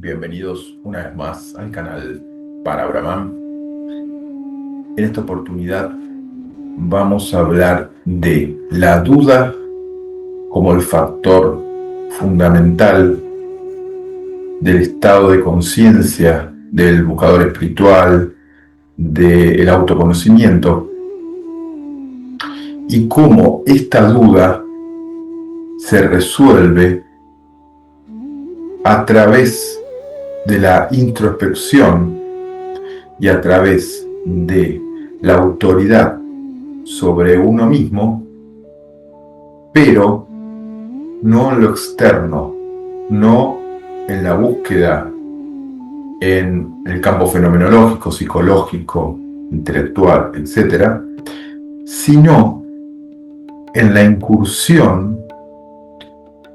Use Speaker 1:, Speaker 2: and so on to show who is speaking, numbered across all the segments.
Speaker 1: Bienvenidos una vez más al canal para Brahman. En esta oportunidad vamos a hablar de la duda como el factor fundamental del estado de conciencia del buscador espiritual, del autoconocimiento, y cómo esta duda se resuelve a través de la introspección y a través de la autoridad sobre uno mismo, pero no en lo externo, no en la búsqueda en el campo fenomenológico, psicológico, intelectual, etc., sino en la incursión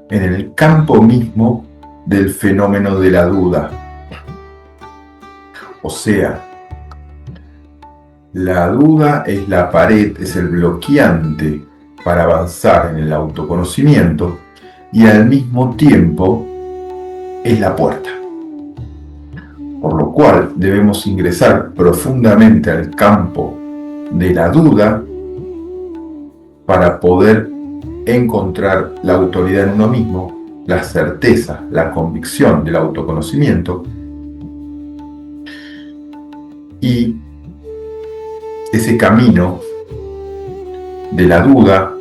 Speaker 1: en el campo mismo del fenómeno de la duda. O sea, la duda es la pared, es el bloqueante para avanzar en el autoconocimiento y al mismo tiempo es la puerta. Por lo cual debemos ingresar profundamente al campo de la duda para poder encontrar la autoridad en uno mismo, la certeza, la convicción del autoconocimiento, y ese camino de la duda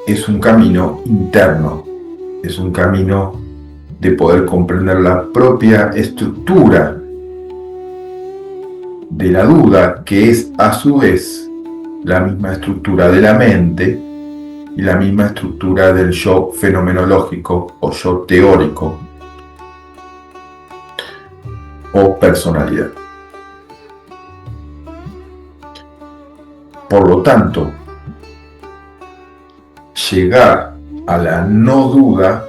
Speaker 1: es un camino interno, es un camino de poder comprender la propia estructura de la duda, que es a su vez la misma estructura de la mente y la misma estructura del yo fenomenológico o yo teórico o personalidad. Por lo tanto, llegar a la no duda,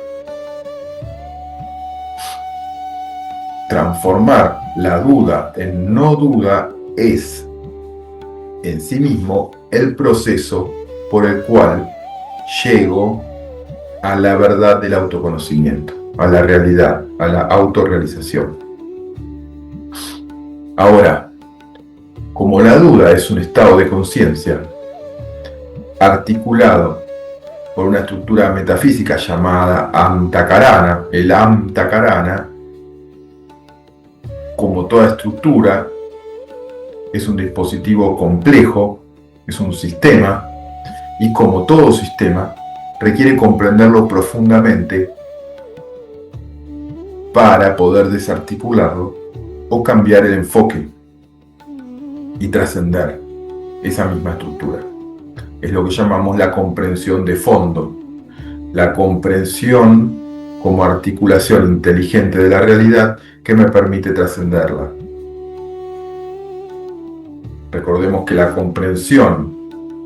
Speaker 1: transformar la duda en no duda, es en sí mismo el proceso por el cual llego a la verdad del autoconocimiento, a la realidad, a la autorrealización. Ahora, como la duda es un estado de conciencia articulado por una estructura metafísica llamada Antakarana, el Antakarana, como toda estructura, es un dispositivo complejo, es un sistema, y como todo sistema, requiere comprenderlo profundamente para poder desarticularlo o cambiar el enfoque y trascender esa misma estructura. Es lo que llamamos la comprensión de fondo, la comprensión como articulación inteligente de la realidad que me permite trascenderla. Recordemos que la comprensión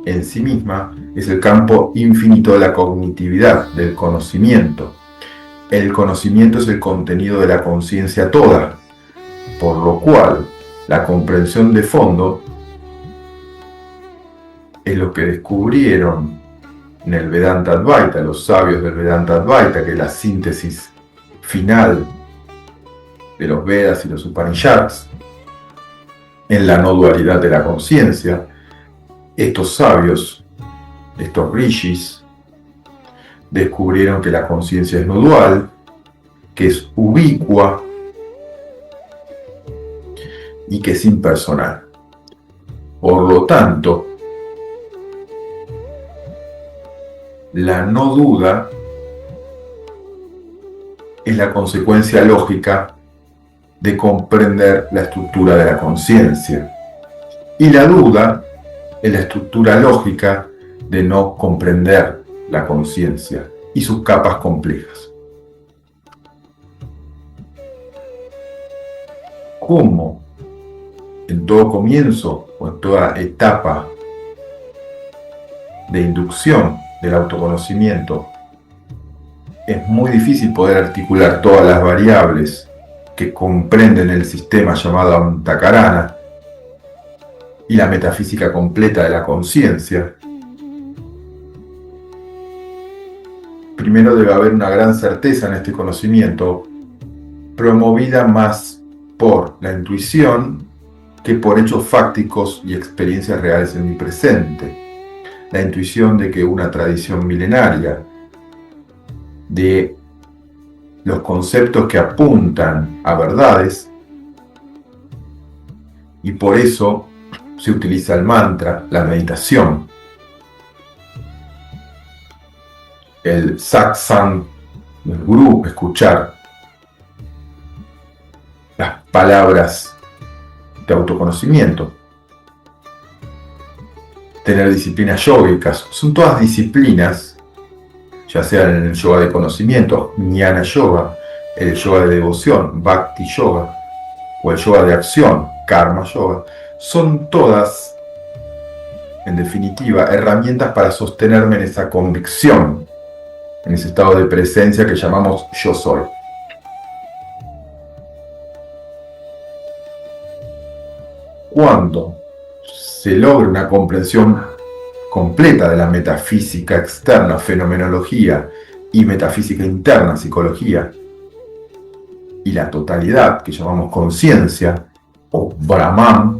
Speaker 1: en sí misma es el campo infinito de la cognitividad, del conocimiento. El conocimiento es el contenido de la conciencia toda, por lo cual la comprensión de fondo es lo que descubrieron en el Vedanta Advaita, los sabios del Vedanta Advaita, que es la síntesis final de los Vedas y los Upanishads, en la no dualidad de la conciencia. Estos sabios, estos rishis, descubrieron que la conciencia es no dual, que es ubicua y que es impersonal. Por lo tanto, la no duda es la consecuencia lógica de comprender la estructura de la conciencia. Y la duda es la estructura lógica de no comprender la conciencia y sus capas complejas. ¿Cómo en todo comienzo o en toda etapa de inducción del autoconocimiento es muy difícil poder articular todas las variables que comprenden el sistema llamado Antakarana y la metafísica completa de la conciencia? primero debe haber una gran certeza en este conocimiento, promovida más por la intuición que por hechos fácticos y experiencias reales en mi presente. La intuición de que una tradición milenaria, de los conceptos que apuntan a verdades, y por eso se utiliza el mantra, la meditación, el satsang del gurú, escuchar las palabras de autoconocimiento, tener disciplinas yógicas. Son todas disciplinas, ya sea en el yoga de conocimiento, jnana yoga, el yoga de devoción, bhakti yoga, o el yoga de acción, karma yoga. Son todas, en definitiva, herramientas para sostenerme en esa convicción, en ese estado de presencia que llamamos yo soy. Cuando se logra una comprensión completa de la metafísica externa, fenomenología, y metafísica interna, psicología, y la totalidad que llamamos conciencia o Brahman,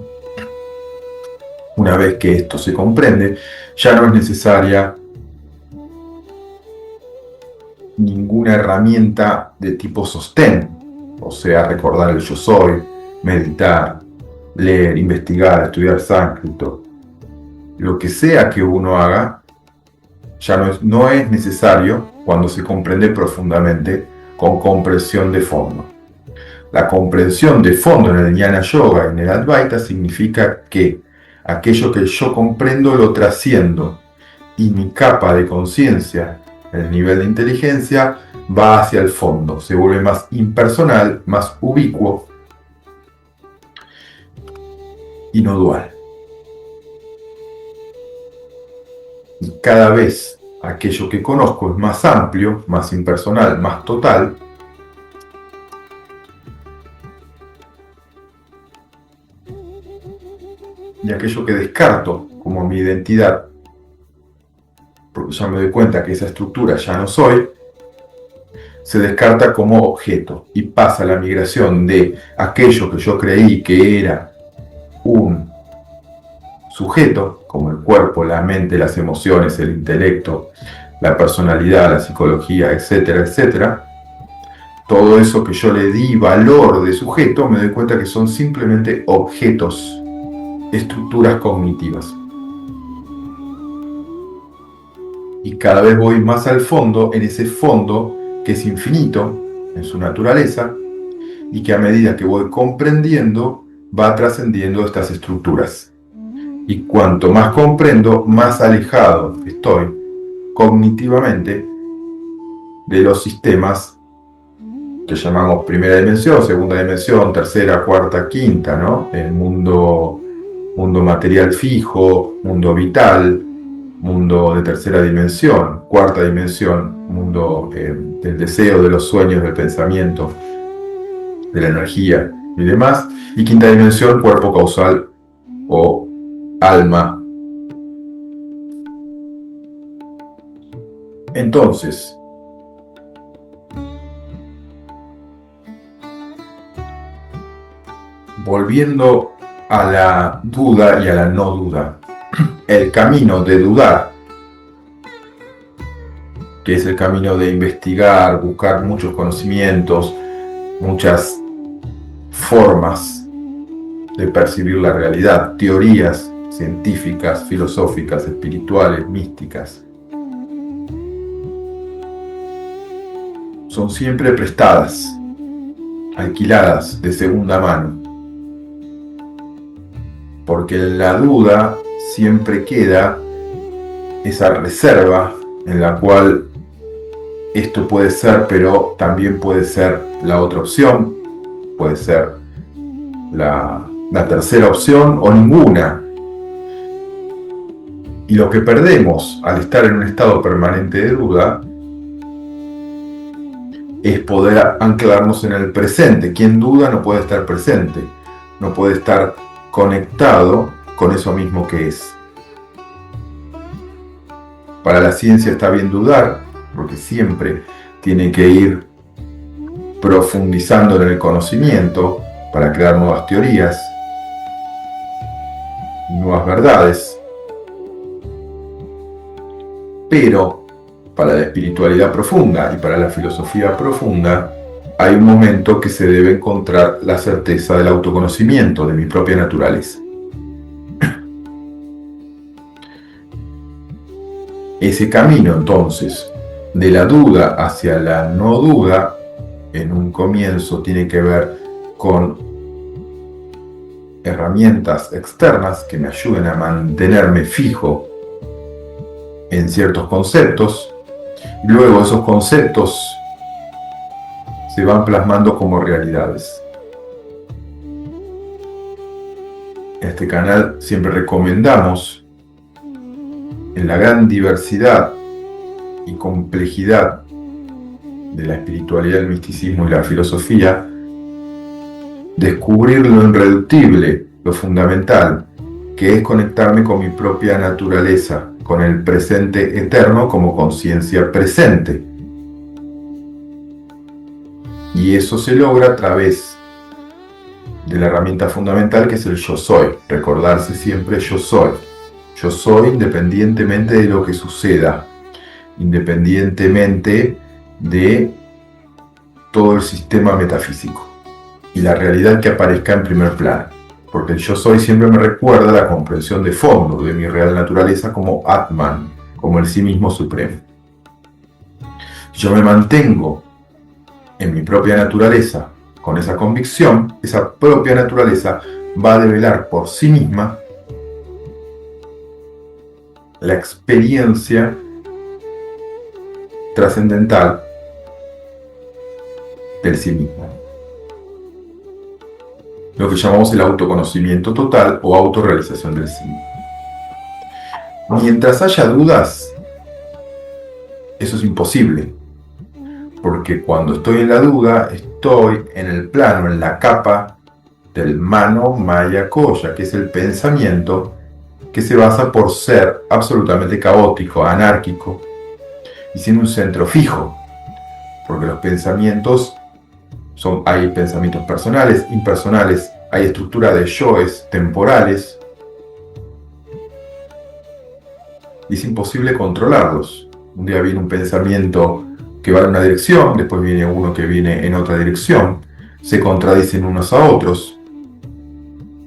Speaker 1: una vez que esto se comprende, ya no es necesaria ninguna herramienta de tipo sostén, o sea, recordar el yo soy, meditar, leer, investigar, estudiar sánscrito. Lo que sea que uno haga, ya no es necesario cuando se comprende profundamente con comprensión de fondo. La comprensión de fondo en el Jnana Yoga y en el Advaita significa que aquello que yo comprendo lo trasciendo y mi capa de conciencia, el nivel de inteligencia, va hacia el fondo, se vuelve más impersonal, más ubicuo y no dual. Y cada vez aquello que conozco es más amplio, más impersonal, más total, y aquello que descarto como mi identidad, porque ya me doy cuenta que esa estructura ya no soy, se descarta como objeto y pasa la migración de aquello que yo creí que era un sujeto, como el cuerpo, la mente, las emociones, el intelecto, la personalidad, la psicología, etcétera, etcétera. Todo eso que yo le di valor de sujeto, me doy cuenta que son simplemente objetos, estructuras cognitivas. Y cada vez voy más al fondo, en ese fondo que es infinito en su naturaleza, y que a medida que voy comprendiendo, va trascendiendo estas estructuras. Y cuanto más comprendo, más alejado estoy cognitivamente de los sistemas que llamamos primera dimensión, segunda dimensión, tercera, cuarta, quinta, ¿no? El mundo material fijo, mundo vital, mundo de tercera dimensión, cuarta dimensión, mundo del deseo, de los sueños, del pensamiento, de la energía y demás, y quinta dimensión, cuerpo causal o alma. Entonces, volviendo a la duda y a la no duda, el camino de dudar, que es el camino de investigar, buscar muchos conocimientos, muchas formas de percibir la realidad, teorías científicas, filosóficas, espirituales, místicas, son siempre prestadas, alquiladas de segunda mano, porque en la duda siempre queda esa reserva en la cual esto puede ser, pero también puede ser la otra opción, puede ser la tercera opción o ninguna. Y lo que perdemos al estar en un estado permanente de duda es poder anclarnos en el presente. Quien duda no puede estar presente, no puede estar conectado con eso mismo que es. Para la ciencia está bien dudar, porque siempre tiene que ir profundizando en el conocimiento para crear nuevas teorías, nuevas verdades. Pero para la espiritualidad profunda y para la filosofía profunda hay un momento que se debe encontrar la certeza del autoconocimiento de mi propia naturaleza. Ese camino entonces de la duda hacia la no duda en un comienzo tiene que ver con herramientas externas que me ayuden a mantenerme fijo en ciertos conceptos. Luego esos conceptos se van plasmando como realidades. En este canal siempre recomendamos, en la gran diversidad y complejidad de la espiritualidad, el misticismo y la filosofía, descubrir lo irreductible, lo fundamental, que es conectarme con mi propia naturaleza, con el presente eterno como conciencia presente. Y eso se logra a través de la herramienta fundamental que es el yo soy. Recordarse siempre yo soy. Yo soy independientemente de lo que suceda, independientemente de todo el sistema metafísico y la realidad que aparezca en primer plano. Porque el yo soy siempre me recuerda la comprensión de fondo de mi real naturaleza como Atman, como el sí mismo supremo. Si yo me mantengo en mi propia naturaleza con esa convicción, esa propia naturaleza va a develar por sí misma la experiencia trascendental del sí mismo. Lo que llamamos el autoconocimiento total o autorrealización del sí mismo. Mientras haya dudas, eso es imposible, porque cuando estoy en la duda, estoy en el plano, en la capa del mano maya koya, que es el pensamiento que se basa por ser absolutamente caótico, anárquico y sin un centro fijo, porque los pensamientos hay pensamientos personales, impersonales, hay estructura de yoes temporales y es imposible controlarlos. Un día viene un pensamiento que va en una dirección, después viene uno que viene en otra dirección, se contradicen unos a otros.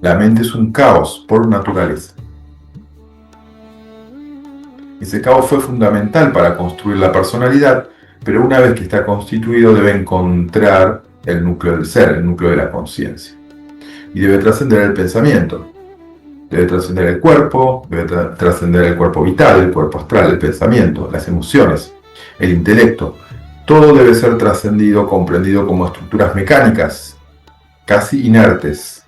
Speaker 1: La mente es un caos por naturaleza. Ese caos fue fundamental para construir la personalidad, pero una vez que está constituido debe encontrar el núcleo del ser, el núcleo de la conciencia. Y debe trascender el pensamiento, debe trascender el cuerpo, debe trascender el cuerpo vital, el cuerpo astral, el pensamiento, las emociones, el intelecto. Todo debe ser trascendido, comprendido como estructuras mecánicas, casi inertes.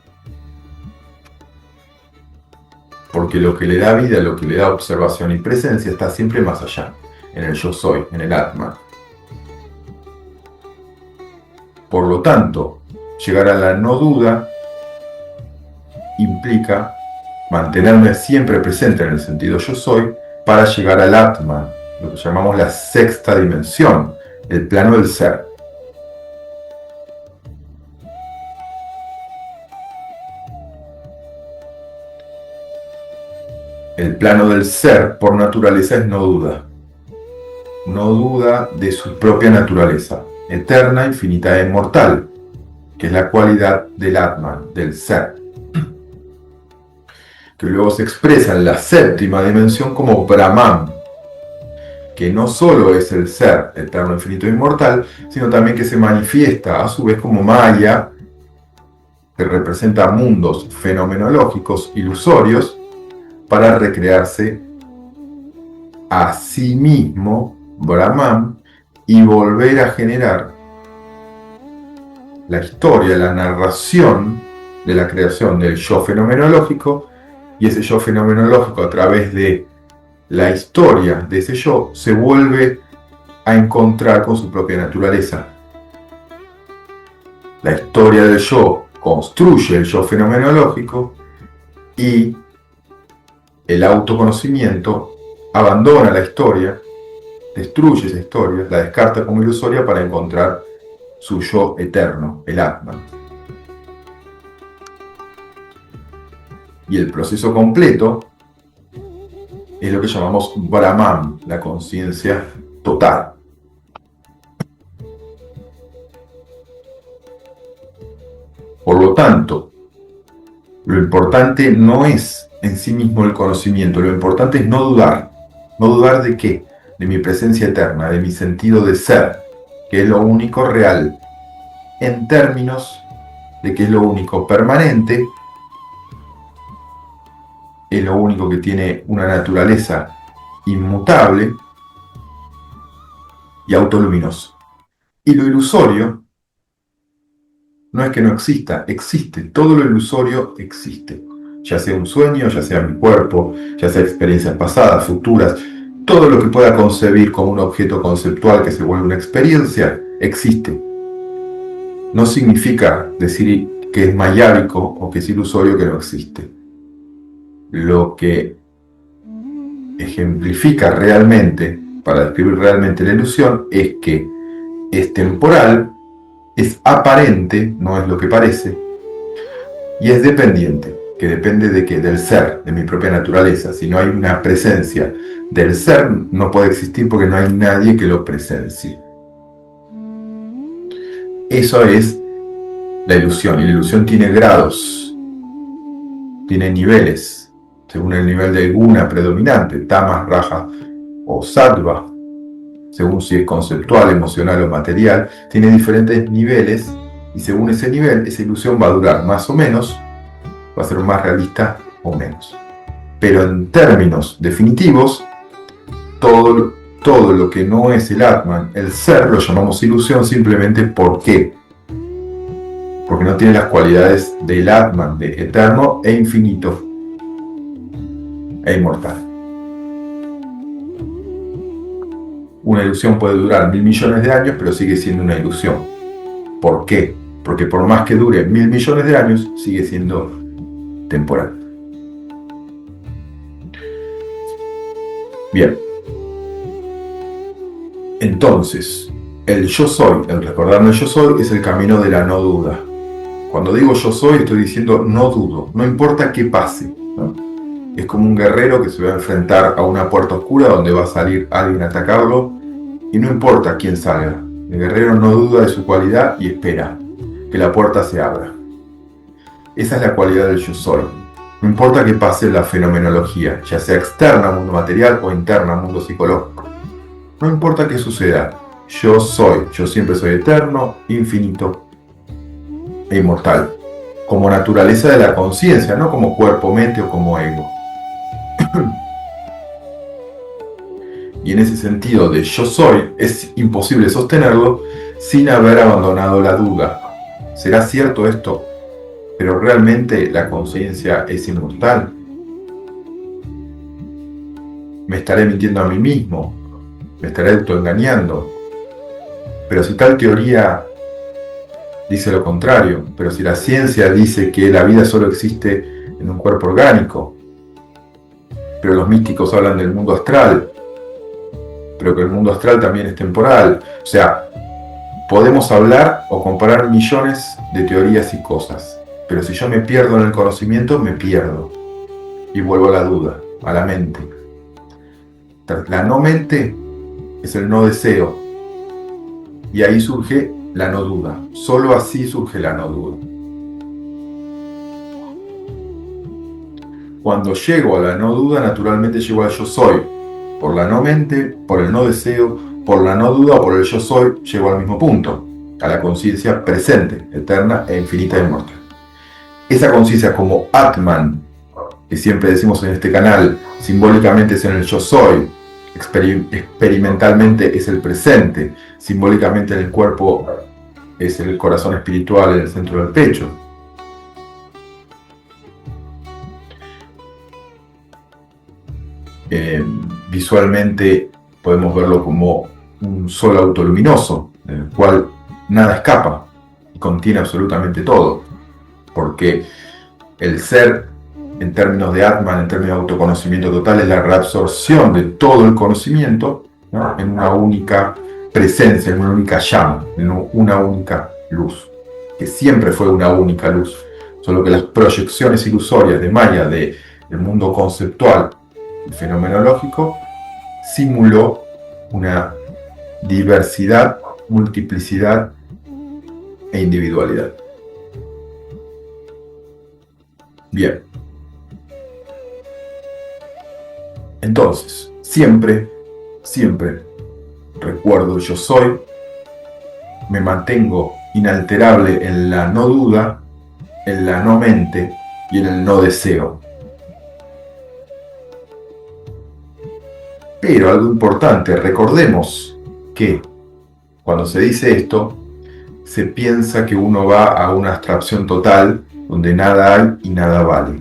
Speaker 1: Porque lo que le da vida, lo que le da observación y presencia está siempre más allá, en el yo soy, en el Atman. Por lo tanto, llegar a la no duda implica mantenerme siempre presente en el sentido yo soy para llegar al Atman, lo que llamamos la sexta dimensión, el plano del ser. El plano del ser, por naturaleza, es no duda. No duda de su propia naturaleza, eterna, infinita e inmortal, que es la cualidad del Atman, del ser, que luego se expresa en la séptima dimensión como Brahman, que no solo es el ser eterno, infinito e inmortal, sino también que se manifiesta a su vez como Maya, que representa mundos fenomenológicos ilusorios, para recrearse a sí mismo, Brahman, y volver a generar la historia, la narración de la creación del yo fenomenológico, y ese yo fenomenológico a través de la historia de ese yo se vuelve a encontrar con su propia naturaleza. La historia del yo construye el yo fenomenológico y el autoconocimiento abandona la historia destruye esa historia, la descarta como ilusoria para encontrar su yo eterno, el Atman. Y el proceso completo es lo que llamamos Brahman, la conciencia total. Por lo tanto, lo importante no es en sí mismo el conocimiento, lo importante es no dudar. ¿No dudar de qué? De mi presencia eterna, de mi sentido de ser, que es lo único real, en términos de que es lo único permanente, es lo único que tiene una naturaleza inmutable y autoluminoso. Y lo ilusorio no es que no exista, existe, todo lo ilusorio existe. Ya sea un sueño, ya sea mi cuerpo, ya sea experiencias pasadas, futuras, todo lo que pueda concebir como un objeto conceptual que se vuelve una experiencia, existe. No significa decir que es mayábico o que es ilusorio que no existe. Lo que ejemplifica realmente, para describir realmente la ilusión, es que es temporal, es aparente, no es lo que parece, y es dependiente, que depende de qué, del ser, de mi propia naturaleza. Si no hay una presencia del ser, no puede existir porque no hay nadie que lo presencie. Eso es la ilusión, y la ilusión tiene grados, tiene niveles, según el nivel de guna predominante, tamas, raja o sattva, según si es conceptual, emocional o material, tiene diferentes niveles, y según ese nivel, esa ilusión va a durar más o menos, va a ser más realista o menos. Pero en términos definitivos, todo lo que no es el Atman, el ser, lo llamamos ilusión simplemente porque no tiene las cualidades del Atman, de eterno e infinito e inmortal. Una ilusión puede durar 1.000 millones de años, pero sigue siendo una ilusión. ¿Por qué? Porque por más que dure 1.000 millones de años, sigue siendo temporal. Bien. Entonces, el yo soy, el recordarme el yo soy, es el camino de la no duda. Cuando digo yo soy, estoy diciendo no dudo, no importa qué pase, ¿no? Es como un guerrero que se va a enfrentar a una puerta oscura donde va a salir alguien a atacarlo, y no importa quién salga. El guerrero no duda de su cualidad y espera que la puerta se abra. Esa es la cualidad del yo soy. No importa que pase la fenomenología, ya sea externa al mundo material o interna al mundo psicológico. No importa qué suceda, yo soy, yo siempre soy eterno, infinito e inmortal, como naturaleza de la conciencia, no como cuerpo, mente o como ego. Y en ese sentido de yo soy, es imposible sostenerlo sin haber abandonado la duda. ¿Será cierto esto? ¿Pero realmente la conciencia es inmortal? ¿Me estaré mintiendo a mí mismo? ¿Me estaré autoengañando? Pero si tal teoría dice lo contrario, pero si la ciencia dice que la vida solo existe en un cuerpo orgánico, pero los místicos hablan del mundo astral, pero que el mundo astral también es temporal, o sea, podemos hablar o comparar millones de teorías y cosas, pero si yo me pierdo en el conocimiento, me pierdo y vuelvo a la duda, a la mente. La no mente es el no deseo, y ahí surge la no duda. Solo así surge la no duda. Cuando llego a la no duda, naturalmente llego al yo soy. Por la no mente, por el no deseo, por la no duda o por el yo soy, llego al mismo punto, a la conciencia presente, eterna e infinita e inmortal. Esa conciencia como Atman, que siempre decimos en este canal, simbólicamente es en el yo soy, experimentalmente es el presente, simbólicamente en el cuerpo es el corazón espiritual en el centro del pecho. Visualmente podemos verlo como un sol autoluminoso, en el cual nada escapa y contiene absolutamente todo, porque el ser, en términos de Atman, en términos de autoconocimiento total, es la reabsorción de todo el conocimiento ¿no? En una única presencia, en una única llama, en una única luz, que siempre fue una única luz, solo que las proyecciones ilusorias de Maya del mundo conceptual y fenomenológico simuló una diversidad, multiplicidad e individualidad. Bien. Entonces, siempre recuerdo yo soy, me mantengo inalterable en la no duda, en la no mente y en el no deseo. Pero algo importante, recordemos que cuando se dice esto, se piensa que uno va a una abstracción total donde nada hay y nada vale.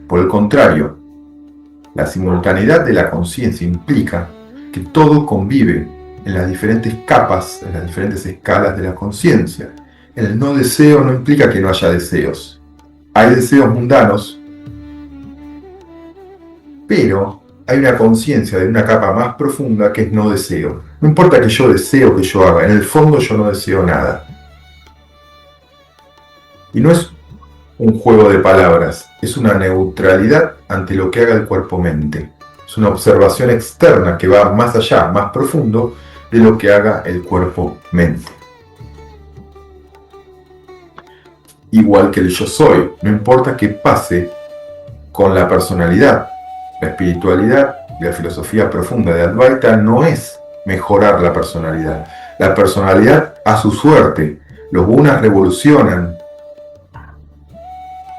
Speaker 1: Por el contrario, la simultaneidad de la conciencia implica que todo convive en las diferentes capas, en las diferentes escalas de la conciencia. El no deseo no implica que no haya deseos. Hay deseos mundanos, pero hay una conciencia de una capa más profunda que es no deseo. No importa que yo deseo, que yo haga, en el fondo yo no deseo nada. Y no es un juego de palabras, es una neutralidad ante lo que haga el cuerpo-mente. Es una observación externa que va más allá, más profundo de lo que haga el cuerpo-mente. Igual que el yo soy, no importa qué pase con la personalidad. La espiritualidad y la filosofía profunda de Advaita no es mejorar la personalidad. La personalidad a su suerte. Los gunas revolucionan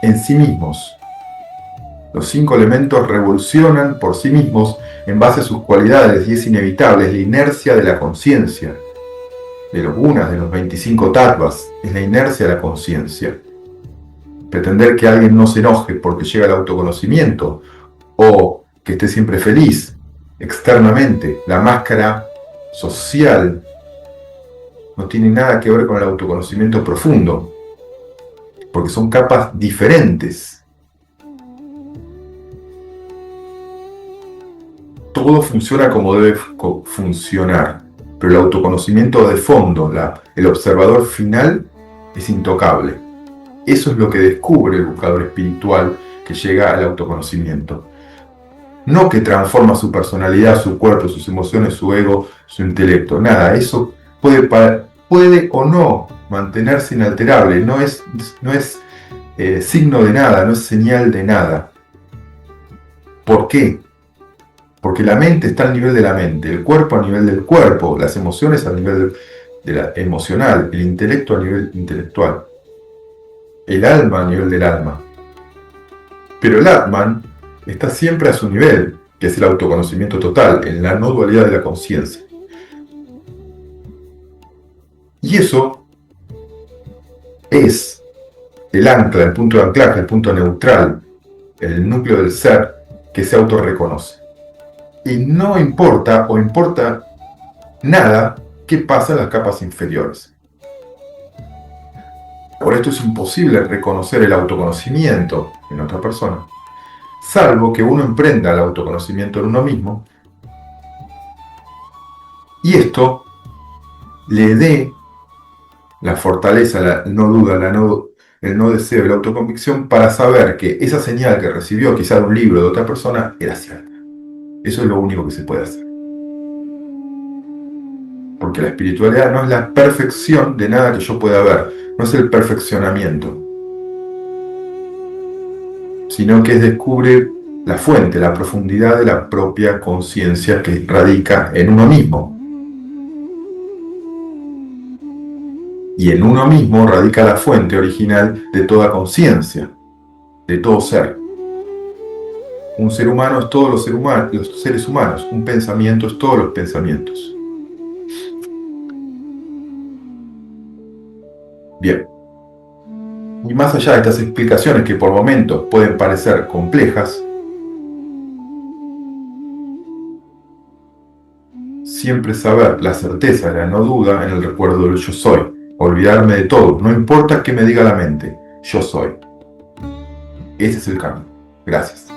Speaker 1: en sí mismos. Los 5 elementos revolucionan por sí mismos en base a sus cualidades y es inevitable, es la inercia de la conciencia. De los gunas, de los 25 tattvas, es la inercia de la conciencia. Pretender que alguien no se enoje porque llega al autoconocimiento o que esté siempre feliz externamente, la máscara social, no tiene nada que ver con el autoconocimiento profundo, porque son capas diferentes. Todo funciona como debe funcionar, pero el autoconocimiento de fondo, el observador final, es intocable. Eso es lo que descubre el buscador espiritual que llega al autoconocimiento. No que transforma su personalidad, su cuerpo, sus emociones, su ego, su intelecto. Nada, eso puede o no mantenerse inalterable. No es signo de nada, no es señal de nada. ¿Por qué? Porque la mente está al nivel de la mente, el cuerpo a nivel del cuerpo, las emociones a nivel de la emocional, el intelecto a nivel intelectual, el alma a nivel del alma. Pero el Atman está siempre a su nivel, que es el autoconocimiento total, en la no dualidad de la conciencia. Y eso es el ancla, el punto de anclaje, el punto neutral, el núcleo del ser que se autorreconoce. Y no importa o importa nada qué pasa en las capas inferiores. Por esto es imposible reconocer el autoconocimiento en otra persona, salvo que uno emprenda el autoconocimiento en uno mismo y esto le dé la fortaleza, la no duda, el no deseo y la autoconvicción para saber que esa señal que recibió quizá de un libro de otra persona era cierta. Eso es lo único que se puede hacer. Porque la espiritualidad no es la perfección de nada que yo pueda ver, no es el perfeccionamiento, sino que es descubrir la fuente, la profundidad de la propia conciencia que radica en uno mismo. Y en uno mismo radica la fuente original de toda conciencia, de todo ser. Un ser humano es todos los seres humanos, un pensamiento es todos los pensamientos. Bien. Y más allá de estas explicaciones que por momentos pueden parecer complejas, siempre saber la certeza de la no duda en el recuerdo del yo soy, olvidarme de todo, no importa qué me diga la mente, yo soy. Ese es el camino. Gracias.